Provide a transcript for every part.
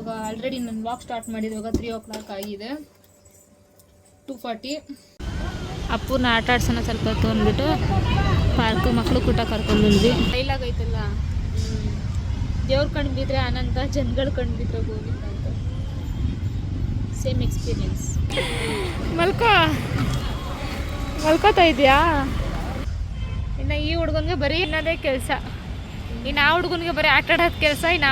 ಇವಾಗ ಆಲ್ರೆಡಿ ನಾನು walk start ಮಾಡಿದ್ವಾಗ 3 o'clock ಆಗಿದೆ. 2:40. ಅಪ್ಪನ ಆಟ ಆಡ್ಸೋಣ ಸ್ವಲ್ಪ ಹೊತ್ತು ಅಂದ್ಬಿಟ್ಟು ಪಾರ್ಕ್ ಮಕ್ಕಳು ಕೂಟ ಕರ್ಕೊಂಡು ಬಂದ್ವಿ. ಡೈಲಾಗ್ ಐತಲ್ಲ, ದೇವ್ರ ಕಣ್ಣು ಬಿದ್ದರೆ ಅನಂತ, ಜನಗಳು ಕಣ್ಣು ಬಿದ್ದರೆ ಗೋವಿಂದ ಅಂತ. Same experience. ಮಲ್ಕೋತಾ ಇದೆಯಾ? ಇನ್ನು ಈ ಹುಡುಗನಿಗೆ ಬರೀ ಇನ್ನದೇ ಕೆಲಸ, ಇನ್ನು ಆ ಹುಡುಗನಿಗೆ ಬರೀ ಆಟ ಆಡೋದು ಕೆಲಸ. ಇನ್ನು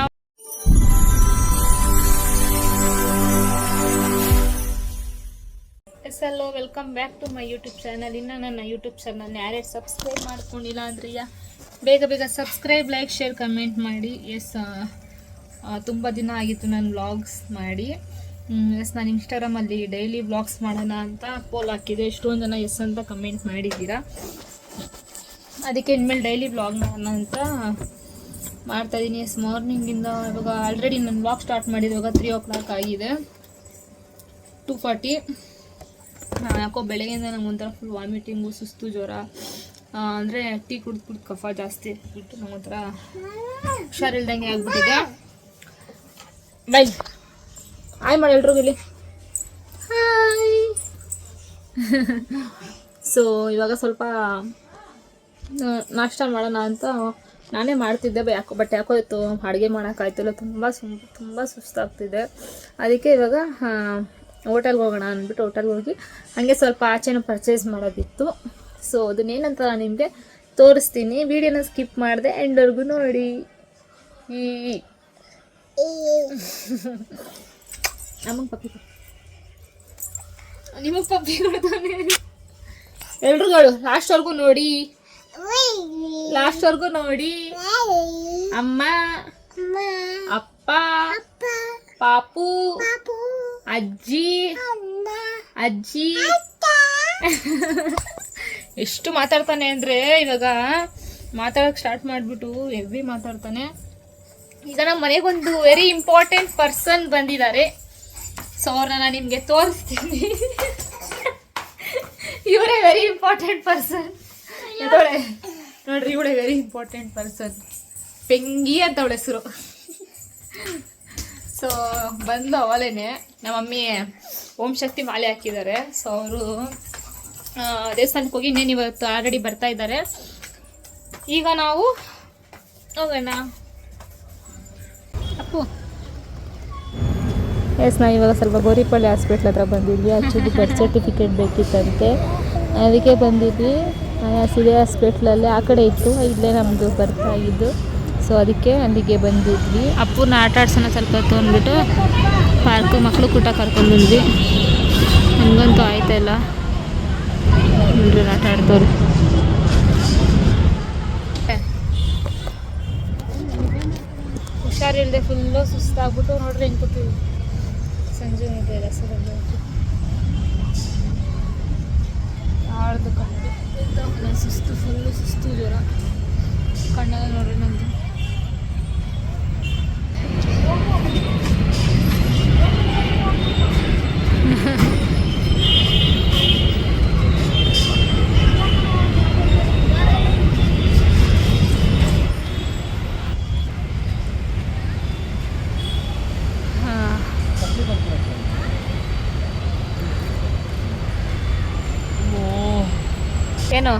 hello, welcome back to my YouTube channel. ಇನ್ನು ನನ್ನ ಯೂಟ್ಯೂಬ್ ಚಾನಲ್ನ ಯಾರ್ಯಾರು ಸಬ್ಸ್ಕ್ರೈಬ್ ಮಾಡ್ಕೊಂಡಿಲ್ಲ ಅಂದರೆ ಬೇಗ ಸಬ್ಸ್ಕ್ರೈಬ್, ಲೈಕ್, ಶೇರ್, ಕಮೆಂಟ್ ಮಾಡಿ. ತುಂಬ ದಿನ ಆಗಿತ್ತು ನಾನು ವ್ಲಾಗ್ಸ್ ಮಾಡಿ. ನಾನು ಇನ್ಸ್ಟಾಗ್ರಾಮಲ್ಲಿ ಡೈಲಿ ವ್ಲಾಗ್ಸ್ ಮಾಡೋಣ ಅಂತ ಪೋಲ್ ಹಾಕಿದೆ. ಎಷ್ಟೊಂದು ಜನ ಅಂತ ಕಮೆಂಟ್ ಮಾಡಿದ್ದೀರಾ. ಅದಕ್ಕೆ ಇನ್ಮೇಲೆ ಡೈಲಿ ವ್ಲಾಗ್ ಮಾಡೋಣ ಅಂತ ಮಾಡ್ತಾಯಿದ್ದೀನಿ. ಮಾರ್ನಿಂಗಿಂದ ಇವಾಗ ಆಲ್ರೆಡಿ ನಾನು ವ್ಲಾಗ್ ಸ್ಟಾರ್ಟ್ ಮಾಡಿದ್ವಾಗ 3 o'clock ಆಗಿದೆ. 2:40. ಯಾಕೋ ಬೆಳಗ್ಗೆಯಿಂದ ನಂಗೆ ಒಂಥರ ಫುಲ್ ವಾಮಿಟಿಂಗು, ಸುಸ್ತು, ಜ್ವರ. ಅಂದರೆ ಟೀ ಕುಡ್ದು ಕಫ ಜಾಸ್ತಿ ಬಿಟ್ಟು ನಂಗೊಂಥರ ಹುಷಾರಿಲ್ದಂಗೆ ಆಗ್ಬಿಟ್ಟಿದೆ. ಬೈ ಹಾಯ್ ಮಾಡಿ ಎಲ್ರಿಗೂ ಇಲ್ಲಿ. ಹಾಯ್. ಸೊ ಇವಾಗ ಸ್ವಲ್ಪ ನಾಷ್ಟ ಮಾಡೋಣ ಅಂತ ನಾನೇ ಮಾಡ್ತಿದ್ದೆ. ಯಾಕೋ ಇತ್ತು ಅಡುಗೆ ಮಾಡೋಕ್ಕಾಯ್ತಿಲ್ಲ. ತುಂಬ ಸುಸ್ತಾಗ್ತಿದೆ. ಅದಕ್ಕೆ ಇವಾಗ ಹೋಟೆಲ್ಗೆ ಹೋಗೋಣ ಅಂದ್ಬಿಟ್ಟು ಹೋಟೆಲ್ಗೆ ಹೋಗಿ ಹಾಗೆ ಸ್ವಲ್ಪ ಆಚೆನೂ ಪರ್ಚೇಸ್ ಮಾಡೋದಿತ್ತು. ಸೊ ಅದನ್ನೇನಂತ ನಾನು ನಿಮಗೆ ತೋರಿಸ್ತೀನಿ. ವಿಡಿಯೋನ ಸ್ಕಿಪ್ ಮಾಡಿದೆ, ಎಂಡ್ವರೆಗೂ ನೋಡಿ. ನಮಗೆ ಪಪ್ಪಿ ಕೊಡ್ತಾನೆ. ಎಲ್ರುಗಳು ಲಾಸ್ಟ್ವರೆಗೂ ನೋಡಿ. ಅಮ್ಮ, ಅಪ್ಪ, ಪಾಪು, ಅಜ್ಜಿ ಎಷ್ಟು ಮಾತಾಡ್ತಾನೆ ಅಂದರೆ ಇವಾಗ ಮಾತಾಡೋಕ್ಕೆ ಸ್ಟಾರ್ಟ್ ಮಾಡಿಬಿಟ್ಟು ಎವ್ರಿ ಮಾತಾಡ್ತಾನೆ. ಈಗ ನಮ್ಮ ಮನೆಗೊಂದು ವೆರಿ ಇಂಪಾರ್ಟೆಂಟ್ ಪರ್ಸನ್ ಬಂದಿದ್ದಾರೆ. ಸೊ ಅವ್ರನ್ನ ನಾನು ನಿಮಗೆ ತೋರಿಸ್ತೀನಿ. ಇವರೇ ವೆರಿ ಇಂಪಾರ್ಟೆಂಟ್ ಪರ್ಸನ್. ನೋಡ್ರಿ, ಇವಳೇ ವೆರಿ ಇಂಪಾರ್ಟೆಂಟ್ ಪರ್ಸನ್. ಪೆಂಗಿ ಅಂತ ಅವಳ ಹೆಸರು. ಸೊ ಬಂದು ಅವಲೇನೆ ನಮ್ಮ ಮಮ್ಮಿ ಓಂ ಶಕ್ತಿ ಮಾಲೆ ಹಾಕಿದ್ದಾರೆ. ಸೊ ಅವರು ದೇವಸ್ಥಾನಕ್ಕೆ ಹೋಗಿ ಇನ್ನೇನು ಇವತ್ತು ಆಲ್ರೆಡಿ ಬರ್ತಾ ಇದ್ದಾರೆ. ಈಗ ನಾವು ಹೋಗೋಣ. ಅಪ್ಪು ನಾವು ಇವಾಗ ಸ್ವಲ್ಪ ಗೋರಿಪಳ್ಳಿ ಹಾಸ್ಪಿಟ್ಲ್ ಹತ್ರ ಬಂದಿದ್ವಿ. ಆ್ಯಕ್ಚುಲಿ ಬರ್ತ್ ಸರ್ಟಿಫಿಕೇಟ್ ಬೇಕಿತ್ತಂತೆ, ಅದಕ್ಕೆ ಬಂದಿದ್ವಿ. ಸಿರಿ ಹಾಸ್ಪಿಟ್ಲಲ್ಲೇ ಆ ಕಡೆ ಇತ್ತು, ಇಲ್ಲೇ ನಮ್ಮದು ಬರ್ತಾಯಿದ್ದು. ಸೊ ಅದಕ್ಕೆ ಅಲ್ಲಿಗೆ ಬಂದಿದ್ವಿ. ಅಪ್ಪನ ಆಟ ಆಡ್ಸೋಣ ಸ್ವಲ್ಪ ಹೊತ್ತು ಅಂದ್ಬಿಟ್ಟು ಪಾರ್ಕ್ ಮಕ್ಕಳು ಕೂಟ ಕರ್ಕೊಂಡು ಬಂದ್ವಿ. ನನಗಂತೂ ಆಯ್ತಾಯಿಲ್ಲ, ನೋಡ್ರಿ ಆಟ ಆಡ್ತವ್ರು. ಹುಷಾರಿಲ್ಲದೆ ಫುಲ್ಲು ಸುಸ್ತಾಗ್ಬಿಟ್ಟು ನೋಡ್ರಿ ಹೆಂಗೆ ಕೂತೀವಿ. ಸಂಜೆ ನೋಡ್ರಿ ಎಲ್ಲ ಸರ್ ಆಡ್ದು ಕಣ್ಣು ಸುಸ್ತು, ಫುಲ್ಲು ಸುಸ್ತು, ಜ್ವರ. ಕಣ್ಣೆಲ್ಲ ನೋಡ್ರಿ ನಂದು. ಏನು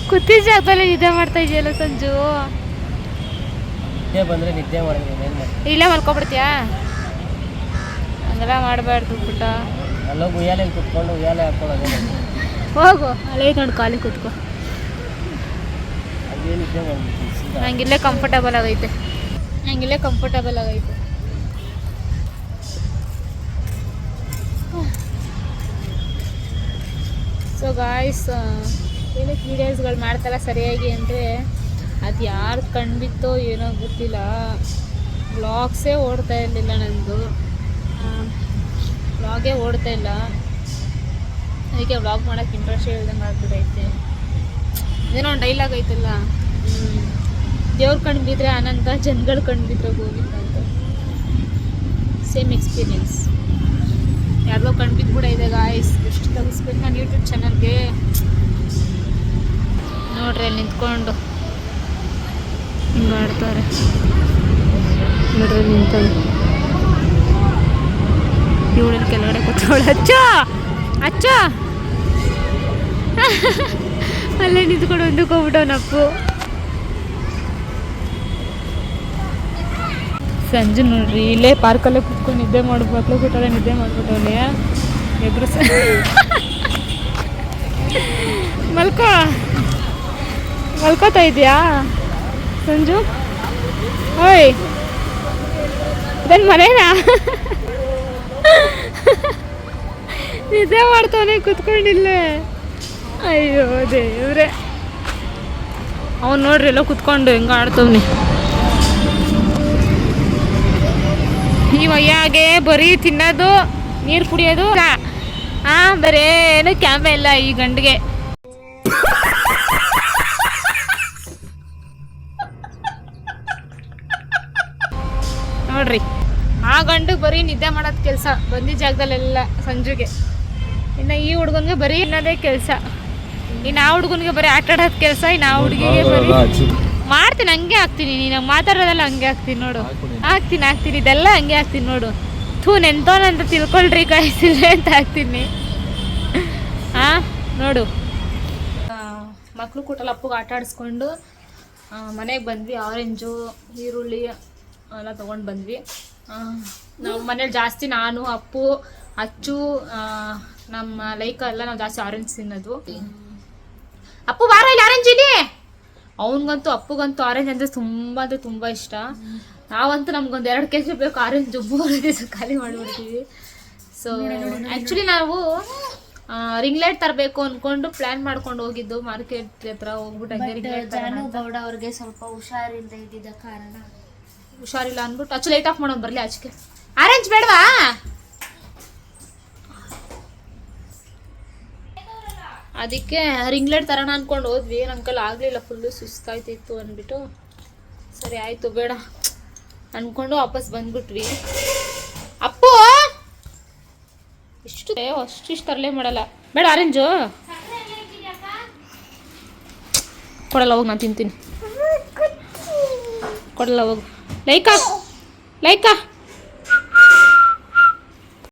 ಕೂತಿ ಜಾಗದಲ್ಲಿ ನಿದ್ದೆ ಮಾಡ್ತಾ ಇದೆಯಲ್ಲ ಸಂಜು? ಇಲ್ಲೇ ಮಲ್ಕೊಬಿಡ್ತೀಯಾ? ಹಂಗೆಲ್ಲ ಮಾಡಬಾರ್ದು ಪುಟ್ಟ. ಹೋಗು, ಅಲ್ಲೇ ನೋಡಿ ಖಾಲಿ ಕೂತ್ಕೋ. ನಂಗಿಲ್ಲೇ ಕಂಫರ್ಟಬಲ್ ಆಗೈತೆ. ಸೊ ಗಾಯ್ಸ್, ಏನಕ್ಕೆ ವೀಡಿಯೋಸ್ಗಳು ಮಾಡ್ತಾರ ಸರಿಯಾಗಿ ಅಂದರೆ ಅದು ಯಾರು ಕಂಡುಬಿತ್ತೋ ಏನೋ ಗೊತ್ತಿಲ್ಲ. ವ್ಲಾಗ್ಸೇ ಓಡ್ತಾ ಇರಲಿಲ್ಲ, ನಂದು ವ್ಲಾಗೇ ಓಡ್ತಾ ಇಲ್ಲ. ಅದಕ್ಕೆ ವ್ಲಾಗ್ ಮಾಡೋಕ್ಕೆ ಇಂಟ್ರೆಸ್ಟ್ ಹೇಳ್ದಂಗೆ ಆಗ್ಬಿಟ್ಟೈತೆ. ಏನೋ ಒಂದು ಡೈಲಾಗ್ ಐತಲ್ಲ, ದೇವ್ರ ಕಣ್ಣು ಬಿದ್ದರೆ ಅನಂತ, ಜನಗಳು ಕಣ್ಣು ಬಿದ್ದರೆ ಗೋವಿಂದ ಅಂತ. Same experience. ಯಾರಿಗೋ ಕಣ್ಣು ಬಿದ್ದುಬಿಡ ಇದೆ ಗಾಯ್ಸ್. ಎಷ್ಟು ತಗಿಸ್ಬೇಕು ನಾನು ಯೂಟ್ಯೂಬ್ ಚಾನಲ್ಗೆ. ನೋಡ್ರಿ ಅಲ್ಲಿ ನಿಂತ್ಕೊಂಡು ಹಿಂಗೆ ಆಡ್ತಾರೆ. ನೋಡ್ರಿ ನಿಂತಳು ಇವಳಲ್ಲಿ ಕೆಳಗಡೆ ಕೂತ್ಕೊಳ್ಳಿ ಅಚ್ಚ ಅಚ್ಚ ಅಲ್ಲೇ ನಿಂತ್ಕೊಂಡು ಒಂದಕ್ಕೆ ಹೋಗ್ಬಿಟ್ಟವನಪ್ಪು. ಸಂಜೆ ನೋಡ್ರಿ ಇಲ್ಲೇ ಪಾರ್ಕಲ್ಲೇ ಕುತ್ಕೊಂಡು ನಿದ್ದೆ ಮಾಡ್ಬೇಕು ಕೂತಾಳೆ, ನಿದ್ದೆ ಮಾಡ್ಬಿಟ್ಟವನೇ ಎಬ್ರು ಮಲ್ಕೋತಾ ಇದೆಯಾ ಸಂಜು? ಓಯ್ ಇದನ್ ಮನೇನಾ? ನಿದ್ದೆ ಮಾಡ್ತಾವನೆ ಕುತ್ಕೊಂಡಿಲ್ಲೇ. ಅಯ್ಯೋ ದೇವ್ರೆ, ಅವನು ನೋಡ್ರಿ ಎಲ್ಲ ಕುತ್ಕೊಂಡು ಹೆಂಗ ಆಡ್ತವ್ನಿ. ಈ ವಯ್ಯಾಗೆ ಬರೀ ತಿನ್ನೋದು ನೀರು ಕುಡಿಯೋದು, ಬರೇ ಏನು ಕ್ಯಾಮೆ ಇಲ್ಲ ಈ ಗಂಡಿಗೆ. ನೋಡ್ರಿ ಆ ಗಂಡು ಬರೀ ನಿದ್ದೆ ಮಾಡೋದು ಕೆಲಸ ಬಂದಿದ್ದ ಜಾಗದಲ್ಲೆಲ್ಲ ಸಂಜೆಗೆ. ಇನ್ನು ಈ ಹುಡುಗನ್ಗೆ ಬರೀ ಇನ್ನದೇ ಕೆಲಸ, ಇನ್ನು ಆ ಹುಡುಗನಿಗೆ ಬರೀ ಆಟ ಆಡೋದು ಕೆಲಸ, ಇನ್ನು ಆ ಹುಡುಗಿಗೆ ಬರೀ ಮಾಡ್ತೀನಿ ಹಂಗೆ ಹಾಕ್ತೀನಿ. ನೀನು ಮಾತಾಡೋದೆಲ್ಲ ಹಂಗೆ ಹಾಕ್ತೀನಿ ನೋಡು, ಹಾಕ್ತೀನಿ ಇದೆಲ್ಲ ಹಂಗೆ ಹಾಕ್ತೀನಿ ನೋಡು. ನೆನ್ತೋನಂತ ತಿಳ್ಕೊಳ್ರಿ ಕಳಿಸಿಲ್ಲ ಅಂತ ಹಾಕ್ತೀನಿ. ನೋಡು ಮಕ್ಳು ಕೂಟಲ್ಲಿ ಅಪ್ಪಗೆ ಆಟ ಆಡಿಸ್ಕೊಂಡು ಮನೆಗೆ ಬಂದ್ವಿ. ಆರೆಂಜು ಈರುಳ್ಳಿ ಎಲ್ಲ ತೊಗೊಂಡು ಬಂದ್ವಿ. ನಾವು ಮನೇಲಿ ಜಾಸ್ತಿ ನಾನು ಅಪ್ಪು ಅಚ್ಚು ನಮ್ಮ ಲೈಕ ಎಲ್ಲ ನಾವು ಜಾಸ್ತಿ ಆರೆಂಜ್ ತಿನ್ನೋದು. ಅಪ್ಪು ಬಾರ ಇಲ್ಲಿ ಆರೆಂಜ್ ಇಲ್ಲಿ. ಅವನಿಗಂತೂ ಅಪ್ಪಗಂತೂ ಆರೆಂಜ್ ಅಂದರೆ ತುಂಬ ಇಷ್ಟ. ನಾವಂತೂ ನಮ್ಗೊಂದು 2 kg ಬೇಕು ಆರೆಂಜ್, 3 ದಿವಸ ಖಾಲಿ ಮಾಡಿಬಿಡ್ತೀವಿ. ಸೊ ಆ್ಯಕ್ಚುಲಿ ನಾವು ರಿಂಗ್ ಲೈಟ್ ತರಬೇಕು ಅಂದ್ಕೊಂಡು ಪ್ಲ್ಯಾನ್ ಮಾಡ್ಕೊಂಡು ಹೋಗಿದ್ದು ಮಾರ್ಕೆಟ್ ಹತ್ರ ಹೋಗ್ಬಿಟ್ಟು ಗೌಡ ಅವ್ರಿಗೆ ಸ್ವಲ್ಪ ಹುಷಾರಿಲ್ಲದೆ ಇದ್ದಿದ್ದ ಕಾರಣ, ಹುಷಾರಿಲ್ಲ ಅಂದ್ಬಿಟ್ಟು ಅಚ್ಚು ಲೈಟ್ ಆಫ್ ಮಾಡೋದು ಬರಲಿ ಆಚೆಗೆ. ಆರೆಂಜ್ ಬೇಡವಾ? ಅದಕ್ಕೆ ರಿಂಗ್ ಲೈಟ್ ತರೋಣ ಅಂದ್ಕೊಂಡು ಹೋದ್ವಿ. ನನ್ನ ಕೈಲಿ ಆಗಲಿಲ್ಲ, ಫುಲ್ಲು ಸುಸ್ತಾಯ್ತಿತ್ತು ಅಂದ್ಬಿಟ್ಟು ಸರಿ ಆಯಿತು ಬೇಡ ಅಂದ್ಕೊಂಡು ವಾಪಸ್ ಬಂದ್ಬಿಟ್ವಿ. ಅಪ್ಪು ಅಷ್ಟಿಷ್ಟು ತರಲೇ ಮಾಡಲ್ಲ. ಬೇಡ ಆರೆಂಜು ಕೊಡಲ್ಲ, ಹೋಗಿ ನಾನು ತಿಂತೀನಿ. ಕೊಡಲ್ಲ ಹೋಗು. ಲೈಕಾ